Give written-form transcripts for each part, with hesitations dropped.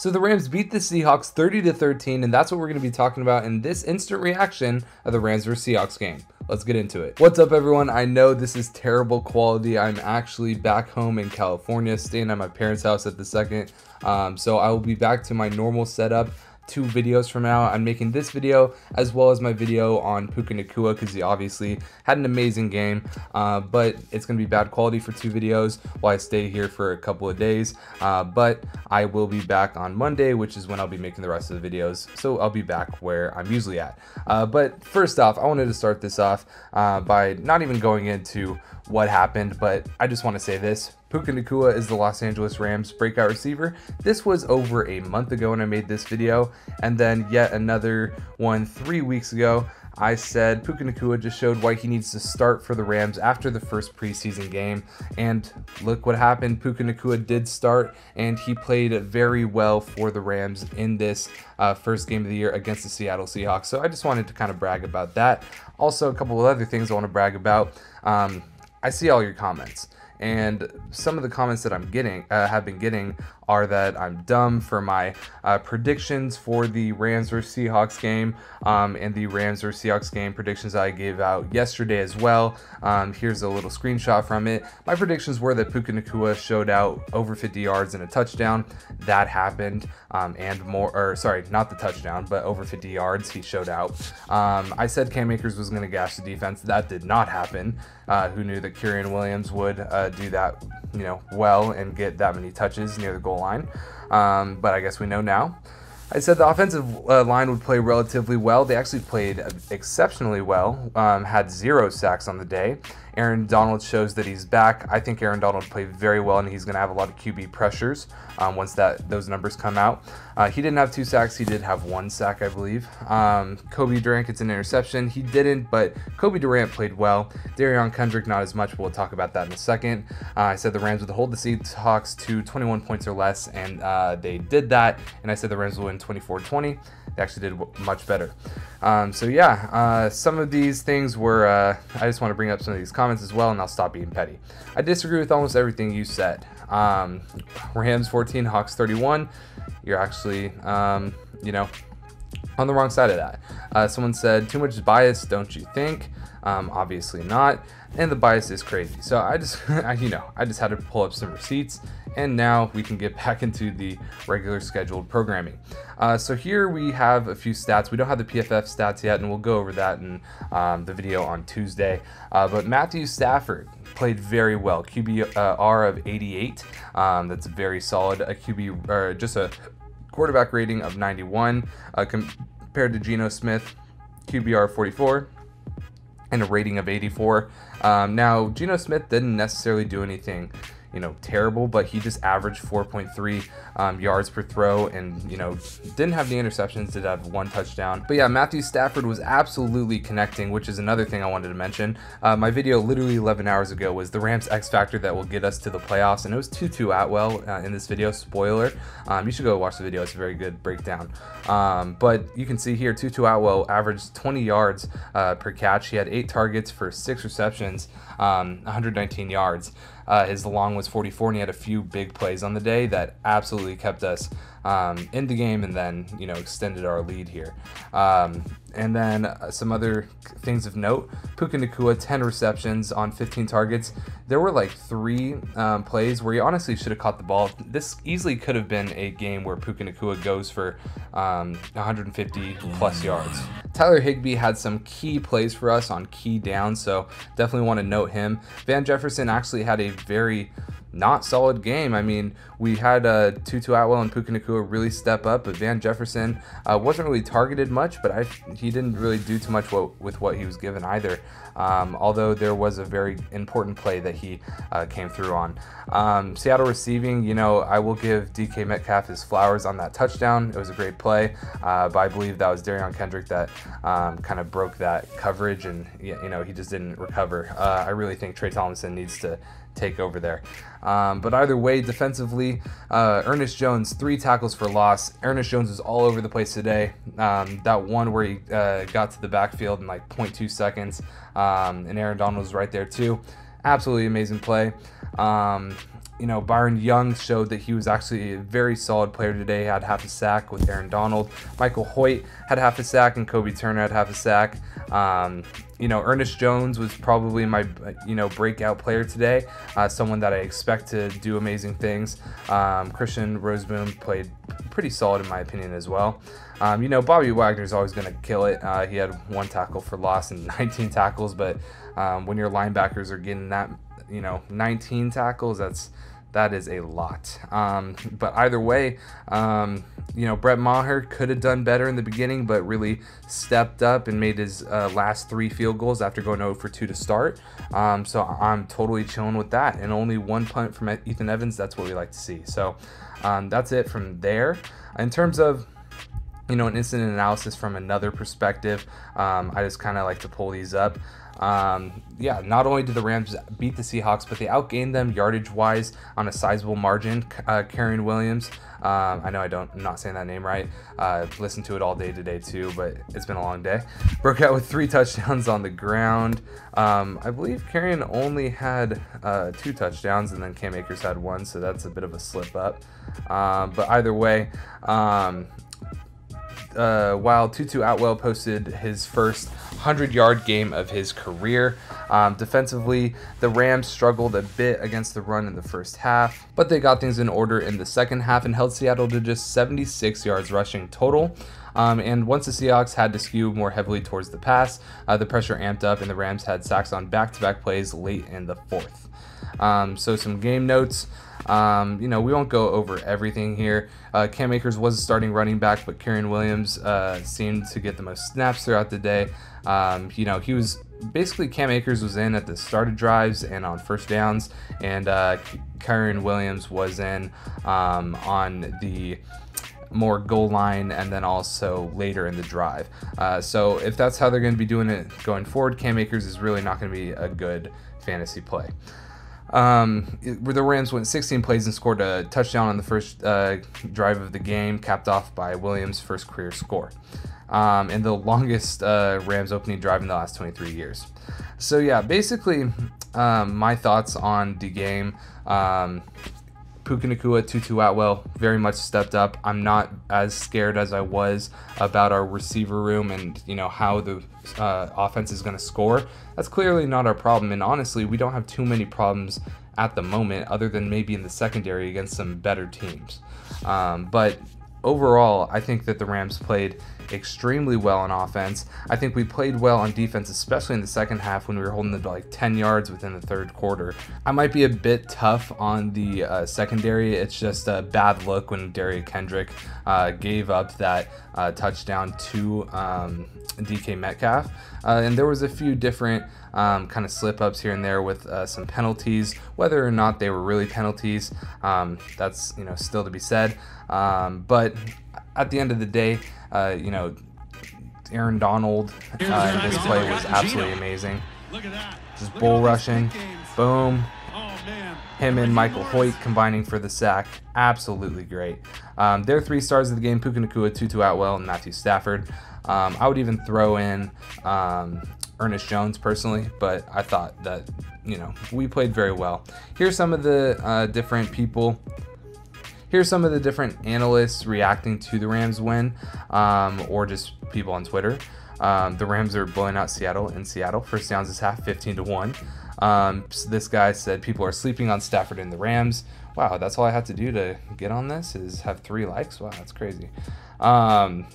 So the Rams beat the Seahawks 30-13, and that's what we're going to be talking about in this instant reaction of the Rams vs Seahawks game. Let's get into it. What's up, everyone? I know this is terrible quality. I'm actually back home in California, staying at my parents' house at the second. So I will be back to my normal setup 2 videos from now. I'm making this video as well as my video on Puka Nacua because he obviously had an amazing game, but it's going to be bad quality for 2 videos while I stay here for a couple of days. But I will be back on Monday, which is when I'll be making the rest of the videos. So I'll be back where I'm usually at. But first off, I wanted to start this off by not even going into what happened, but I just want to say this. Puka Nacua is the Los Angeles Rams breakout receiver. This was over a month ago when I made this video, and then yet another one 3 weeks ago. I said Puka Nacua just showed why he needs to start for the Rams after the first preseason game, and look what happened. Puka Nacua did start, and he played very well for the Rams in this first game of the year against the Seattle Seahawks. So I just wanted to kind of brag about that. Also, a couple of other things I want to brag about. I see all your comments, and some of the comments that I'm getting have been getting are that I'm dumb for my predictions for the Rams vs Seahawks game, and the Rams vs Seahawks game predictions I gave out yesterday as well. Here's a little screenshot from it. My predictions were that Puka Nacua showed out over 50 yards and a touchdown. That happened, and more, or sorry, not the touchdown, but over 50 yards he showed out. I said Cam Akers was going to gash the defense. That did not happen. Who knew that Kyren Williams would do that, well, and get that many touches near the goal line? But I guess we know now. I said the offensive line would play relatively well. They actually played exceptionally well, had 0 sacks on the day. Aaron Donald shows that he's back. I think Aaron Donald played very well, and he's going to have a lot of QB pressures once those numbers come out. He didn't have 2 sacks. He did have 1 sack, I believe. Kobe Durant gets an interception. He didn't, but Kobe Durant played well. Darion Kendrick, not as much, but we'll talk about that in a second. I said the Rams would hold the Seahawks to 21 points or less, and they did that. And I said the Rams will win 24-20. They actually did much better. So yeah, some of these things were, I just want to bring up some of these comments as well, and I'll stop being petty. I disagree with almost everything you said. Rams 14, Hawks 31. You're actually, on the wrong side of that. Someone said, too much bias, don't you think? Obviously not. And the bias is crazy. So I just, I just had to pull up some receipts, and now we can get back into the regular scheduled programming. So here we have a few stats. We don't have the PFF stats yet, and we'll go over that in the video on Tuesday. But Matthew Stafford played very well. QBR of 88. That's very solid. A QB, or just a quarterback rating of 91 compared to Geno Smith, QBR 44. And a rating of 84. Now, Geno Smith didn't necessarily do anything, terrible, but he just averaged 4.3 yards per throw, and didn't have the interceptions, did have 1 touchdown. But yeah, Matthew Stafford was absolutely connecting, which is another thing I wanted to mention. My video literally 11 hours ago was the Rams X Factor that will get us to the playoffs, and it was Tutu Atwell in this video. Spoiler, you should go watch the video. It's a very good breakdown. But you can see here Tutu Atwell averaged 20 yards per catch. He had 8 targets for 6 receptions, 119 yards. His long was 44, and he had a few big plays on the day that absolutely kept us in the game, and then extended our lead here. And then some other things of note: Puka Nacua, 10 receptions on 15 targets. There were like 3 plays where he honestly should have caught the ball. This easily could have been a game where Puka Nacua goes for 150 plus yards. Tyler Higbee had some key plays for us on key downs, so definitely want to note him. Van Jefferson actually had a very not solid game. I mean, we had Tutu Atwell and Puka Nacua really step up, but Van Jefferson wasn't really targeted much, but he didn't really do too much with what he was given either. Although there was a very important play that he came through on. Seattle receiving, I will give DK Metcalf his flowers on that touchdown. It was a great play, but I believe that was Darion Kendrick that kind of broke that coverage, and he just didn't recover. I really think Trey Tomlinson needs to take over there. But either way, defensively, Ernest Jones, 3 tackles for loss. Ernest Jones was all over the place today. That one where he got to the backfield in like 0.2 seconds, and Aaron Donald was right there too. Absolutely amazing play. You know, Byron Young showed that he was actually a very solid player today. He had half a sack with Aaron Donald. Michael Hoyt had half a sack, and Kobe Turner had half a sack. You know, Ernest Jones was probably my, breakout player today. Someone that I expect to do amazing things. Christian Roseboom played pretty solid in my opinion as well. You know, Bobby Wagner's always going to kill it. He had 1 tackle for loss and 19 tackles, but when your linebackers are getting that, 19 tackles, that is a lot. But either way, Brett Maher could have done better in the beginning, but really stepped up and made his last 3 field goals after going 0 for 2 to start. So I'm totally chilling with that. And only 1 punt from Ethan Evans, that's what we like to see. So that's it from there. In terms of an incident analysis from another perspective, I just kind of like to pull these up. Not only did the Rams beat the Seahawks, but they outgained them yardage wise on a sizable margin. Karen Williams, I know I'm not saying that name right. Listened to it all day today too, but it's been a long day. Broke out with 3 touchdowns on the ground. I believe Karen only had 2 touchdowns, and then Cam Akers had 1, so that's a bit of a slip up. But either way, while Tutu Atwell posted his first 100-yard game of his career. Defensively, the Rams struggled a bit against the run in the first half, but they got things in order in the second half and held Seattle to just 76 yards rushing total. And once the Seahawks had to skew more heavily towards the pass, the pressure amped up and the Rams had sacks on back-to-back plays late in the fourth. So some game notes. We won't go over everything here. Cam Akers was a starting running back, but Karen Williams seemed to get the most snaps throughout the day. He was basically, Cam Akers was in at the start of drives and on first downs, and Karen Williams was in on the more goal line and then also later in the drive. So if that's how they're going to be doing it going forward, Cam Akers is really not going to be a good fantasy play. The Rams went 16 plays and scored a touchdown on the first drive of the game, capped off by Williams' first career score, and the longest Rams opening drive in the last 23 years. So yeah, basically my thoughts on the game. Puka Nacua, Tutu Atwell very much stepped up. I'm not as scared as I was about our receiver room and how the offense is going to score. That's clearly not our problem, and honestly, we don't have too many problems at the moment, other than maybe in the secondary against some better teams. But overall, I think that the Rams played extremely well on offense. I think we played well on defense, especially in the second half when we were holding them to like 10 yards within the third quarter. I might be a bit tough on the secondary. It's just a bad look when Darius Kendrick gave up that touchdown to DK Metcalf. And there was a few different kind of slip ups here and there with some penalties. Whether or not they were really penalties, that's still to be said. But at the end of the day, Aaron Donald in this play was absolutely amazing. Just bull rushing, boom. Him and Michael Hoyt combining for the sack, absolutely great. Their 3 stars of the game: Puka Nacua, Tutu Atwell, and Matthew Stafford. I would even throw in Ernest Jones personally, but I thought that we played very well. Here's some of the different people. Here's some of the different analysts reacting to the Rams win, or just people on Twitter. The Rams are blowing out Seattle in Seattle. First downs this half, 15-1. So this guy said people are sleeping on Stafford and the Rams. Wow, that's all I have to do to get on this is have 3 likes. Wow, that's crazy.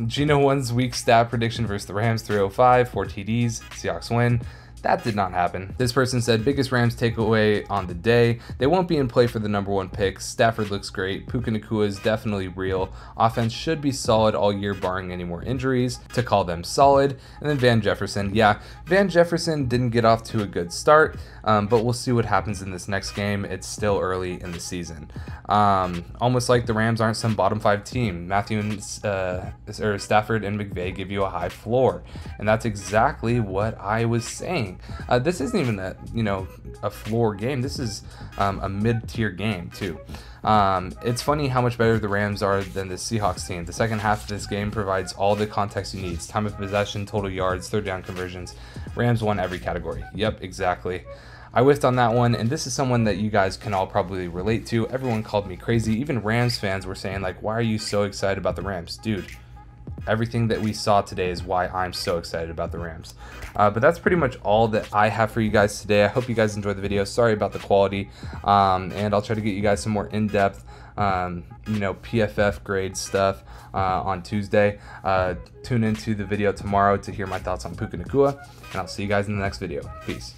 Gino One's week stat prediction versus the Rams: 305, 4 TDs, Seahawks win. That did not happen. This person said, biggest Rams takeaway on the day: they won't be in play for the #1 pick. Stafford looks great. Puka Nacua is definitely real. Offense should be solid all year barring any more injuries to call them solid. And then Van Jefferson. Yeah, Van Jefferson didn't get off to a good start, but we'll see what happens in this next game. It's still early in the season. Almost like the Rams aren't some bottom 5 team. Matthew and Stafford and McVay give you a high floor. And that's exactly what I was saying. This isn't even a floor game. This is a mid-tier game too. It's funny how much better the Rams are than the Seahawks team. The second half of this game provides all the context you need. It's time of possession, total yards, third down conversions. Rams won every category. Yep, exactly. I whiffed on that one, and this is someone that you guys can all probably relate to. Everyone called me crazy. Even Rams fans were saying, like, why are you so excited about the Rams? Dude, everything that we saw today is why I'm so excited about the Rams. But that's pretty much all that I have for you guys today. I hope you guys enjoyed the video. Sorry about the quality, and I'll try to get you guys some more in-depth PFF grade stuff on Tuesday. Tune into the video tomorrow to hear my thoughts on Puka Nacua, and I'll see you guys in the next video. Peace.